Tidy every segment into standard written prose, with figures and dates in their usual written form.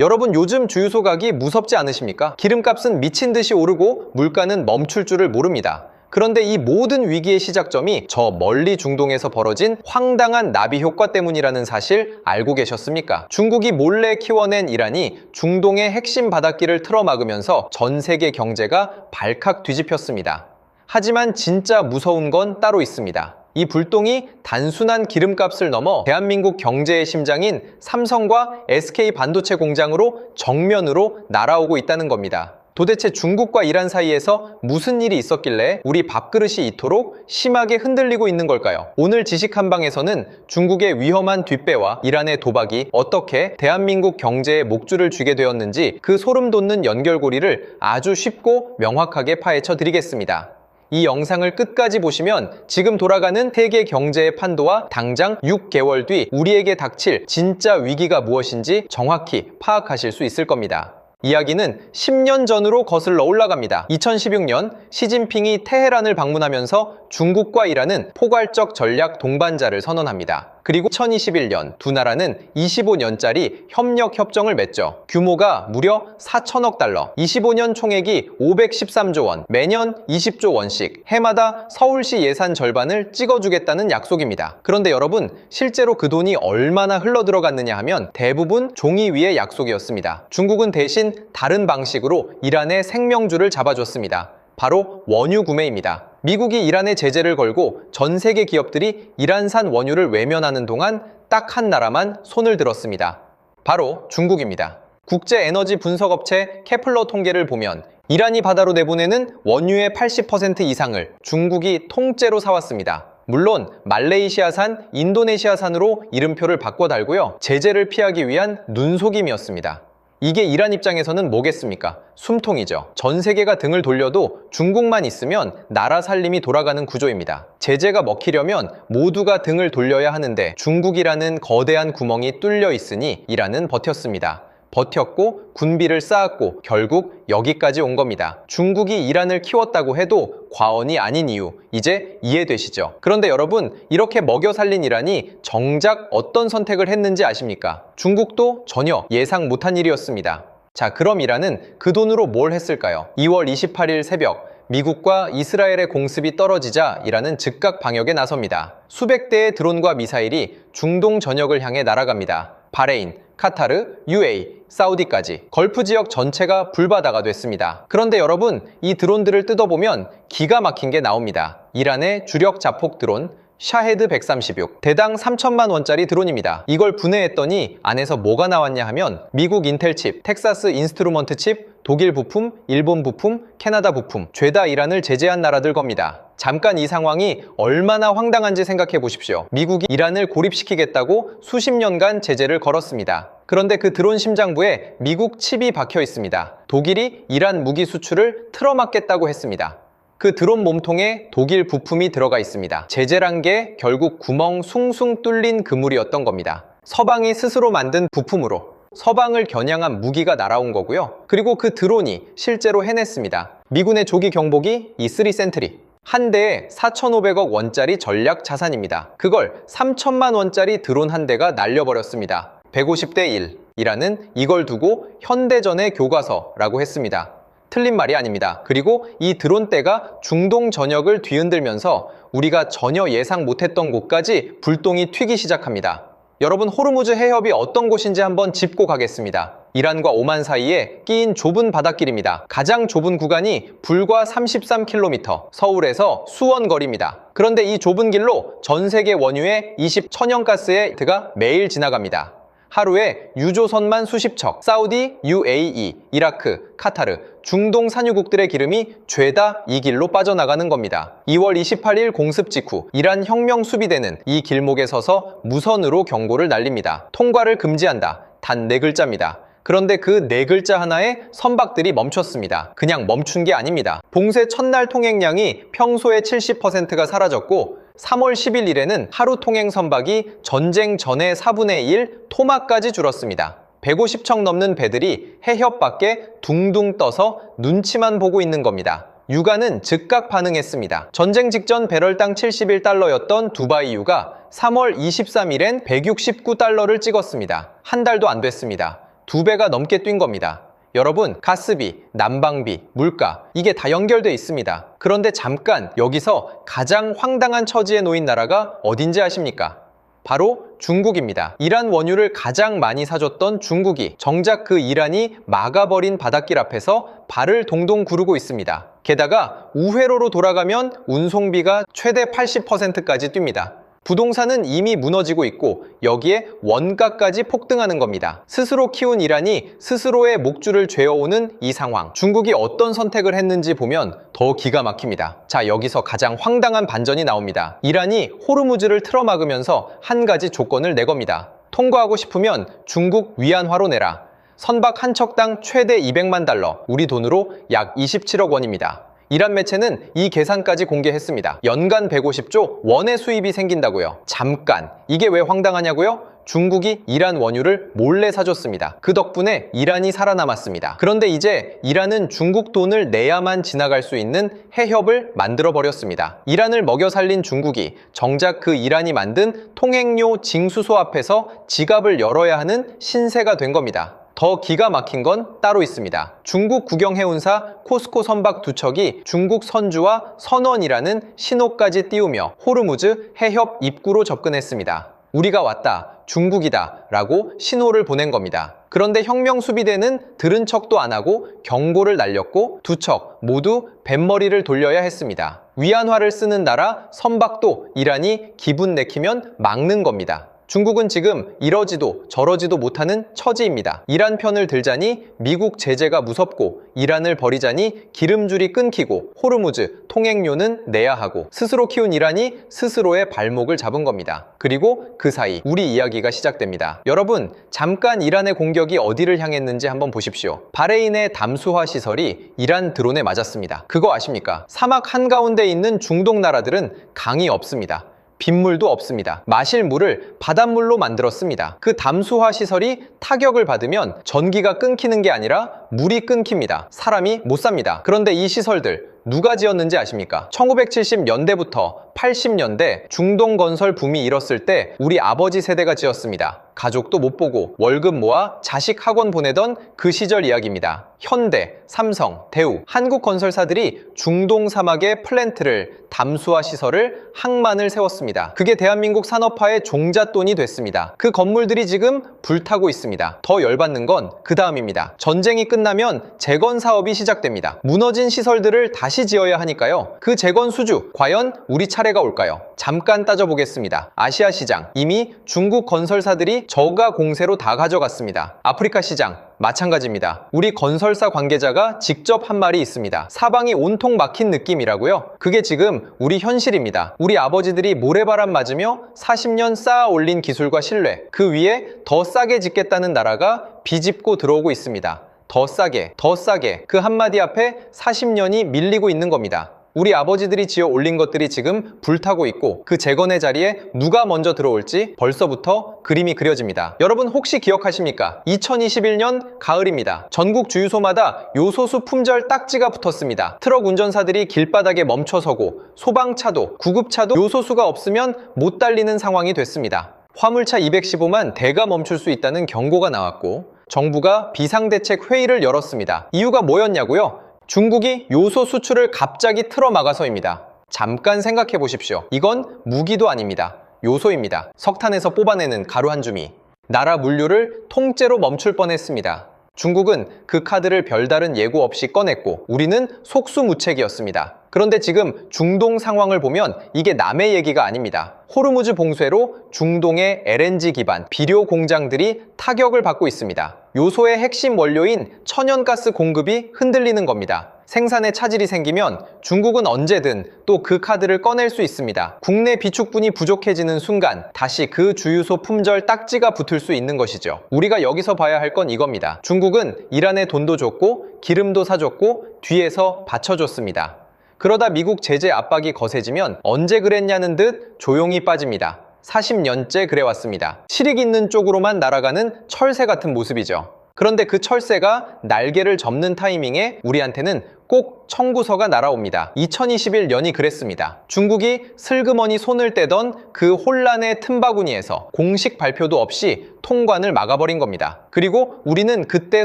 여러분 요즘 주유소 가기 무섭지 않으십니까? 기름값은 미친 듯이 오르고 물가는 멈출 줄을 모릅니다. 그런데 이 모든 위기의 시작점이 저 멀리 중동에서 벌어진 황당한 나비 효과 때문이라는 사실 알고 계셨습니까? 중국이 몰래 키워낸 이란이 중동의 핵심 바닷길을 틀어막으면서 전 세계 경제가 발칵 뒤집혔습니다. 하지만 진짜 무서운 건 따로 있습니다. 이 불똥이 단순한 기름값을 넘어 대한민국 경제의 심장인 삼성과 SK 반도체 공장으로 정면으로 날아오고 있다는 겁니다. 도대체 중국과 이란 사이에서 무슨 일이 있었길래 우리 밥그릇이 이토록 심하게 흔들리고 있는 걸까요? 오늘 지식 한방에서는 중국의 위험한 뒷배와 이란의 도박이 어떻게 대한민국 경제에 목줄을 쥐게 되었는지 그 소름 돋는 연결고리를 아주 쉽고 명확하게 파헤쳐 드리겠습니다. 이 영상을 끝까지 보시면 지금 돌아가는 세계 경제의 판도와 당장 6개월 뒤 우리에게 닥칠 진짜 위기가 무엇인지 정확히 파악하실 수 있을 겁니다. 이야기는 10년 전으로 거슬러 올라갑니다. 2016년 시진핑이 테헤란을 방문하면서 중국과 이란은 포괄적 전략 동반자를 선언합니다. 그리고 2021년 두 나라는 25년짜리 협력 협정을 맺죠. 규모가 무려 4천억 달러, 25년 총액이 513조 원, 매년 20조 원씩, 해마다 서울시 예산 절반을 찍어주겠다는 약속입니다. 그런데 여러분, 실제로 그 돈이 얼마나 흘러들어갔느냐 하면 대부분 종이 위의 약속이었습니다. 중국은 대신 다른 방식으로 이란의 생명줄을 잡아줬습니다. 바로 원유 구매입니다. 미국이 이란에 제재를 걸고 전 세계 기업들이 이란산 원유를 외면하는 동안 딱 한 나라만 손을 들었습니다. 바로 중국입니다. 국제에너지 분석업체 케플러 통계를 보면 이란이 바다로 내보내는 원유의 80% 이상을 중국이 통째로 사왔습니다. 물론 말레이시아산, 인도네시아산으로 이름표를 바꿔 달고요. 제재를 피하기 위한 눈속임이었습니다. 이게 이란 입장에서는 뭐겠습니까? 숨통이죠. 전 세계가 등을 돌려도 중국만 있으면 나라 살림이 돌아가는 구조입니다. 제재가 먹히려면 모두가 등을 돌려야 하는데 중국이라는 거대한 구멍이 뚫려 있으니 이란은 버텼습니다. 버텼고 군비를 쌓았고 결국 여기까지 온 겁니다. 중국이 이란을 키웠다고 해도 과언이 아닌 이유 이제 이해되시죠? 그런데 여러분, 이렇게 먹여 살린 이란이 정작 어떤 선택을 했는지 아십니까? 중국도 전혀 예상 못한 일이었습니다. 자, 그럼 이란은 그 돈으로 뭘 했을까요? 2월 28일 새벽 미국과 이스라엘의 공습이 떨어지자 이란은 즉각 방역에 나섭니다. 수백 대의 드론과 미사일이 중동 전역을 향해 날아갑니다. 바레인, 카타르, UAE, 사우디까지 걸프 지역 전체가 불바다가 됐습니다. 그런데 여러분, 이 드론들을 뜯어보면 기가 막힌 게 나옵니다. 이란의 주력 자폭 드론 샤헤드 136, 대당 3천만 원짜리 드론입니다. 이걸 분해했더니 안에서 뭐가 나왔냐 하면 미국 인텔 칩, 텍사스 인스트루먼트 칩, 독일 부품, 일본 부품, 캐나다 부품, 죄다 이란을 제재한 나라들 겁니다. 잠깐 이 상황이 얼마나 황당한지 생각해 보십시오. 미국이 이란을 고립시키겠다고 수십 년간 제재를 걸었습니다. 그런데 그 드론 심장부에 미국 칩이 박혀 있습니다. 독일이 이란 무기 수출을 틀어막겠다고 했습니다. 그 드론 몸통에 독일 부품이 들어가 있습니다. 제재란 게 결국 구멍 숭숭 뚫린 그물이었던 겁니다. 서방이 스스로 만든 부품으로 서방을 겨냥한 무기가 날아온 거고요. 그리고 그 드론이 실제로 해냈습니다. 미군의 조기 경보기 E3 센트리. 한 대에 4,500억 원짜리 전략 자산입니다. 그걸 3천만 원짜리 드론 한 대가 날려버렸습니다. 150대 1. 이란은 이걸 두고 현대전의 교과서라고 했습니다. 틀린 말이 아닙니다. 그리고 이 드론대가 중동 전역을 뒤흔들면서 우리가 전혀 예상 못했던 곳까지 불똥이 튀기 시작합니다. 여러분, 호르무즈 해협이 어떤 곳인지 한번 짚고 가겠습니다. 이란과 오만 사이에 끼인 좁은 바닷길입니다. 가장 좁은 구간이 불과 33km, 서울에서 수원 거리입니다. 그런데 이 좁은 길로 전 세계 원유의 20천연가스가 매일 지나갑니다. 하루에 유조선만 수십 척, 사우디, UAE, 이라크, 카타르, 중동 산유국들의 기름이 죄다 이 길로 빠져나가는 겁니다. 2월 28일 공습 직후 이란 혁명 수비대는 이 길목에 서서 무선으로 경고를 날립니다. 통과를 금지한다. 단 4글자입니다. 그런데 그 4글자 하나에 선박들이 멈췄습니다. 그냥 멈춘 게 아닙니다. 봉쇄 첫날 통행량이 평소의 70%가 사라졌고 3월 11일에는 하루 통행 선박이 전쟁 전의 4분의 1 토막까지 줄었습니다. 150척 넘는 배들이 해협 밖에 둥둥 떠서 눈치만 보고 있는 겁니다. 유가는 즉각 반응했습니다. 전쟁 직전 배럴당 71달러였던 두바이 유가 3월 23일엔 169달러를 찍었습니다. 한 달도 안 됐습니다. 2배가 넘게 뛴 겁니다. 여러분, 가스비, 난방비, 물가, 이게 다 연결돼 있습니다. 그런데 잠깐 여기서 가장 황당한 처지에 놓인 나라가 어딘지 아십니까? 바로 중국입니다. 이란 원유를 가장 많이 사줬던 중국이 정작 그 이란이 막아버린 바닷길 앞에서 발을 동동 구르고 있습니다. 게다가 우회로로 돌아가면 운송비가 최대 80%까지 뜁니다. 부동산은 이미 무너지고 있고 여기에 원가까지 폭등하는 겁니다. 스스로 키운 이란이 스스로의 목줄을 죄어오는 이 상황, 중국이 어떤 선택을 했는지 보면 더 기가 막힙니다. 자, 여기서 가장 황당한 반전이 나옵니다. 이란이 호르무즈를 틀어막으면서 한 가지 조건을 내겁니다. 통과하고 싶으면 중국 위안화로 내라. 선박 한 척당 최대 200만 달러, 우리 돈으로 약 27억 원입니다. 이란 매체는 이 계산까지 공개했습니다. 연간 150조 원의 수입이 생긴다고요. 잠깐, 이게 왜 황당하냐고요? 중국이 이란 원유를 몰래 사줬습니다. 그 덕분에 이란이 살아남았습니다. 그런데 이제 이란은 중국 돈을 내야만 지나갈 수 있는 해협을 만들어버렸습니다. 이란을 먹여 살린 중국이 정작 그 이란이 만든 통행료 징수소 앞에서 지갑을 열어야 하는 신세가 된 겁니다. 더 기가 막힌 건 따로 있습니다. 중국 국영해운사 코스코 선박 2척이 중국 선주와 선원이라는 신호까지 띄우며 호르무즈 해협 입구로 접근했습니다. 우리가 왔다, 중국이다 라고 신호를 보낸 겁니다. 그런데 혁명수비대는 들은 척도 안 하고 경고를 날렸고 2척 모두 뱃머리를 돌려야 했습니다. 위안화를 쓰는 나라 선박도 이란이 기분 내키면 막는 겁니다. 중국은 지금 이러지도 저러지도 못하는 처지입니다. 이란 편을 들자니 미국 제재가 무섭고 이란을 버리자니 기름줄이 끊기고 호르무즈 통행료는 내야 하고 스스로 키운 이란이 스스로의 발목을 잡은 겁니다. 그리고 그 사이 우리 이야기가 시작됩니다. 여러분, 잠깐 이란의 공격이 어디를 향했는지 한번 보십시오. 바레인의 담수화 시설이 이란 드론에 맞았습니다. 그거 아십니까? 사막 한가운데 있는 중동 나라들은 강이 없습니다. 빗물도 없습니다. 마실 물을 바닷물로 만들었습니다. 그 담수화 시설이 타격을 받으면 전기가 끊기는 게 아니라 물이 끊깁니다. 사람이 못 삽니다. 그런데 이 시설들 누가 지었는지 아십니까? 1970년대부터 80년대 중동 건설 붐이 일었을 때 우리 아버지 세대가 지었습니다. 가족도 못 보고 월급 모아 자식 학원 보내던 그 시절 이야기입니다. 현대, 삼성, 대우, 한국 건설사들이 중동 사막의 플랜트를, 담수화 시설을, 항만을 세웠습니다. 그게 대한민국 산업화의 종잣돈이 됐습니다. 그 건물들이 지금 불타고 있습니다. 더 열받는 건 그 다음입니다. 전쟁이 끝나면 재건 사업이 시작됩니다. 무너진 시설들을 다시 지어야 하니까요. 그 재건 수주, 과연 우리 차례가 올까요? 잠깐 따져보겠습니다. 아시아 시장, 이미 중국 건설사들이 저가 공세로 다 가져갔습니다. 아프리카 시장, 마찬가지입니다. 우리 건설사 관계자가 직접 한 말이 있습니다. 사방이 온통 막힌 느낌이라고요? 그게 지금 우리 현실입니다. 우리 아버지들이 모래바람 맞으며 40년 쌓아 올린 기술과 신뢰, 그 위에 더 싸게 짓겠다는 나라가 비집고 들어오고 있습니다. 더 싸게, 더 싸게, 그 한마디 앞에 40년이 밀리고 있는 겁니다. 우리 아버지들이 지어 올린 것들이 지금 불타고 있고 그 재건의 자리에 누가 먼저 들어올지 벌써부터 그림이 그려집니다. 여러분 혹시 기억하십니까? 2021년 가을입니다. 전국 주유소마다 요소수 품절 딱지가 붙었습니다. 트럭 운전사들이 길바닥에 멈춰서고 소방차도, 구급차도 요소수가 없으면 못 달리는 상황이 됐습니다. 화물차 215만 대가 멈출 수 있다는 경고가 나왔고 정부가 비상대책 회의를 열었습니다. 이유가 뭐였냐고요? 중국이 요소 수출을 갑자기 틀어막아서입니다. 잠깐 생각해 보십시오. 이건 무기도 아닙니다. 요소입니다. 석탄에서 뽑아내는 가루 한 줌이 나라 물류를 통째로 멈출 뻔했습니다. 중국은 그 카드를 별다른 예고 없이 꺼냈고 우리는 속수무책이었습니다. 그런데 지금 중동 상황을 보면 이게 남의 얘기가 아닙니다. 호르무즈 봉쇄로 중동의 LNG 기반 비료 공장들이 타격을 받고 있습니다. 요소의 핵심 원료인 천연가스 공급이 흔들리는 겁니다. 생산에 차질이 생기면 중국은 언제든 또 그 카드를 꺼낼 수 있습니다. 국내 비축분이 부족해지는 순간 다시 그 주유소 품절 딱지가 붙을 수 있는 것이죠. 우리가 여기서 봐야 할 건 이겁니다. 중국은 이란에 돈도 줬고 기름도 사줬고 뒤에서 받쳐줬습니다. 그러다 미국 제재 압박이 거세지면 언제 그랬냐는 듯 조용히 빠집니다. 40년째 그래왔습니다. 실익 있는 쪽으로만 날아가는 철새 같은 모습이죠. 그런데 그 철새가 날개를 접는 타이밍에 우리한테는 꼭 청구서가 날아옵니다. 2021년이 그랬습니다. 중국이 슬그머니 손을 떼던 그 혼란의 틈바구니에서 공식 발표도 없이 통관을 막아버린 겁니다. 그리고 우리는 그때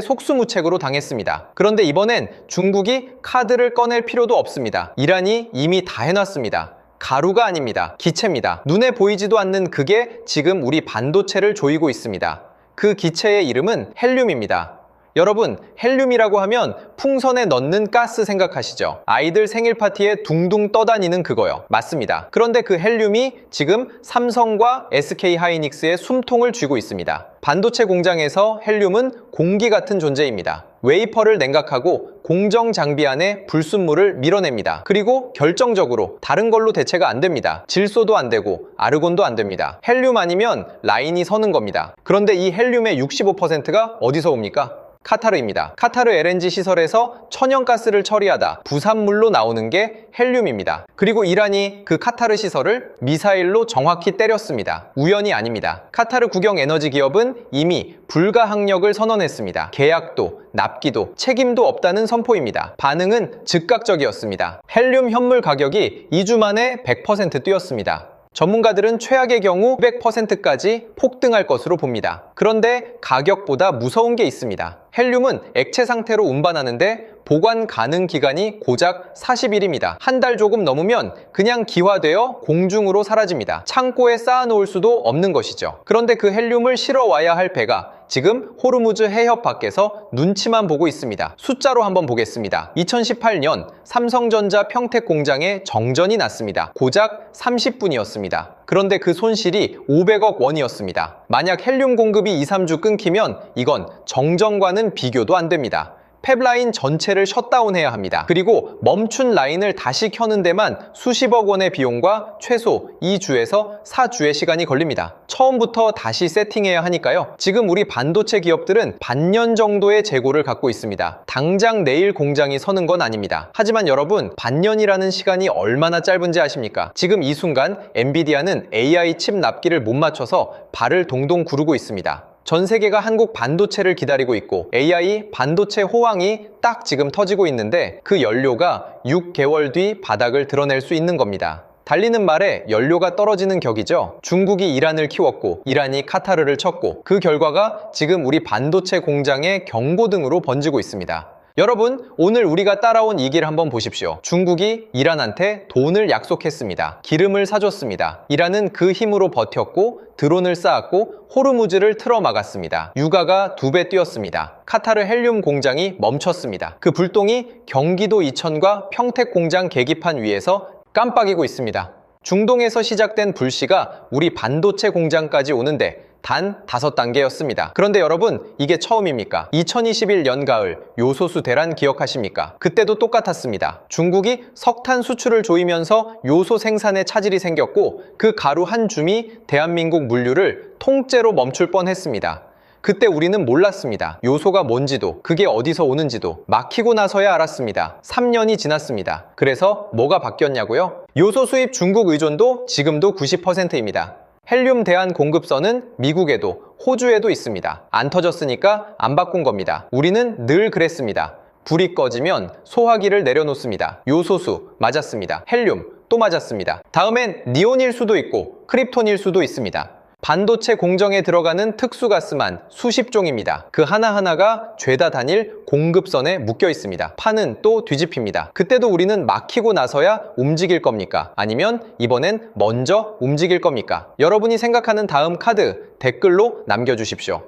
속수무책으로 당했습니다. 그런데 이번엔 중국이 카드를 꺼낼 필요도 없습니다. 이란이 이미 다 해놨습니다. 가루가 아닙니다. 기체입니다. 눈에 보이지도 않는 그게 지금 우리 반도체를 조이고 있습니다. 그 기체의 이름은 헬륨입니다. 여러분, 헬륨이라고 하면 풍선에 넣는 가스 생각하시죠? 아이들 생일 파티에 둥둥 떠다니는 그거요. 맞습니다. 그런데 그 헬륨이 지금 삼성과 SK하이닉스의 숨통을 쥐고 있습니다. 반도체 공장에서 헬륨은 공기 같은 존재입니다. 웨이퍼를 냉각하고 공정 장비 안에 불순물을 밀어냅니다. 그리고 결정적으로 다른 걸로 대체가 안 됩니다. 질소도 안 되고 아르곤도 안 됩니다. 헬륨 아니면 라인이 서는 겁니다. 그런데 이 헬륨의 65%가 어디서 옵니까? 카타르입니다. 카타르 LNG 시설에서 천연가스를 처리하다 부산물로 나오는 게 헬륨입니다. 그리고 이란이 그 카타르 시설을 미사일로 정확히 때렸습니다. 우연이 아닙니다. 카타르 국영 에너지 기업은 이미 불가항력을 선언했습니다. 계약도, 납기도, 책임도 없다는 선포입니다. 반응은 즉각적이었습니다. 헬륨 현물 가격이 2주 만에 100% 뛰었습니다. 전문가들은 최악의 경우 900%까지 폭등할 것으로 봅니다. 그런데 가격보다 무서운 게 있습니다. 헬륨은 액체 상태로 운반하는데 보관 가능 기간이 고작 40일입니다. 한 달 조금 넘으면 그냥 기화되어 공중으로 사라집니다. 창고에 쌓아놓을 수도 없는 것이죠. 그런데 그 헬륨을 실어 와야 할 배가 지금 호르무즈 해협 밖에서 눈치만 보고 있습니다. 숫자로 한번 보겠습니다. 2018년 삼성전자 평택 공장에 정전이 났습니다. 고작 30분이었습니다. 그런데 그 손실이 500억 원이었습니다. 만약 헬륨 공급이 2, 3주 끊기면 이건 정전과는 비교도 안 됩니다. 팹라인 전체를 셧다운해야 합니다. 그리고 멈춘 라인을 다시 켜는 데만 수십억 원의 비용과 최소 2주에서 4주의 시간이 걸립니다. 처음부터 다시 세팅해야 하니까요. 지금 우리 반도체 기업들은 반년 정도의 재고를 갖고 있습니다. 당장 내일 공장이 서는 건 아닙니다. 하지만 여러분, 반년이라는 시간이 얼마나 짧은지 아십니까? 지금 이 순간 엔비디아는 AI 칩 납기를 못 맞춰서 발을 동동 구르고 있습니다. 전 세계가 한국 반도체를 기다리고 있고 AI 반도체 호황이 딱 지금 터지고 있는데 그 연료가 6개월 뒤 바닥을 드러낼 수 있는 겁니다. 달리는 말에 연료가 떨어지는 격이죠. 중국이 이란을 키웠고 이란이 카타르를 쳤고 그 결과가 지금 우리 반도체 공장의 경고등으로 번지고 있습니다. 여러분, 오늘 우리가 따라온 이 길 한번 보십시오. 중국이 이란한테 돈을 약속했습니다. 기름을 사줬습니다. 이란은 그 힘으로 버텼고 드론을 쌓았고 호르무즈를 틀어 막았습니다. 유가가 2배 뛰었습니다. 카타르 헬륨 공장이 멈췄습니다. 그 불똥이 경기도 이천과 평택 공장 계기판 위에서 깜빡이고 있습니다. 중동에서 시작된 불씨가 우리 반도체 공장까지 오는데 단 5단계였습니다. 그런데 여러분, 이게 처음입니까? 2021년 가을 요소수 대란 기억하십니까? 그때도 똑같았습니다. 중국이 석탄 수출을 조이면서 요소 생산에 차질이 생겼고 그 가루 한 줌이 대한민국 물류를 통째로 멈출 뻔했습니다. 그때 우리는 몰랐습니다. 요소가 뭔지도, 그게 어디서 오는지도 막히고 나서야 알았습니다. 3년이 지났습니다. 그래서 뭐가 바뀌었냐고요? 요소 수입 중국 의존도 지금도 90%입니다. 헬륨 대안 공급선은 미국에도 호주에도 있습니다. 안 터졌으니까 안 바꾼 겁니다. 우리는 늘 그랬습니다. 불이 꺼지면 소화기를 내려놓습니다. 요소수 맞았습니다. 헬륨 또 맞았습니다. 다음엔 니온일 수도 있고 크립톤일 수도 있습니다. 반도체 공정에 들어가는 특수가스만 수십 종입니다. 그 하나하나가 죄다 단일 공급선에 묶여 있습니다. 판은 또 뒤집힙니다. 그때도 우리는 막히고 나서야 움직일 겁니까? 아니면 이번엔 먼저 움직일 겁니까? 여러분이 생각하는 다음 카드 댓글로 남겨주십시오.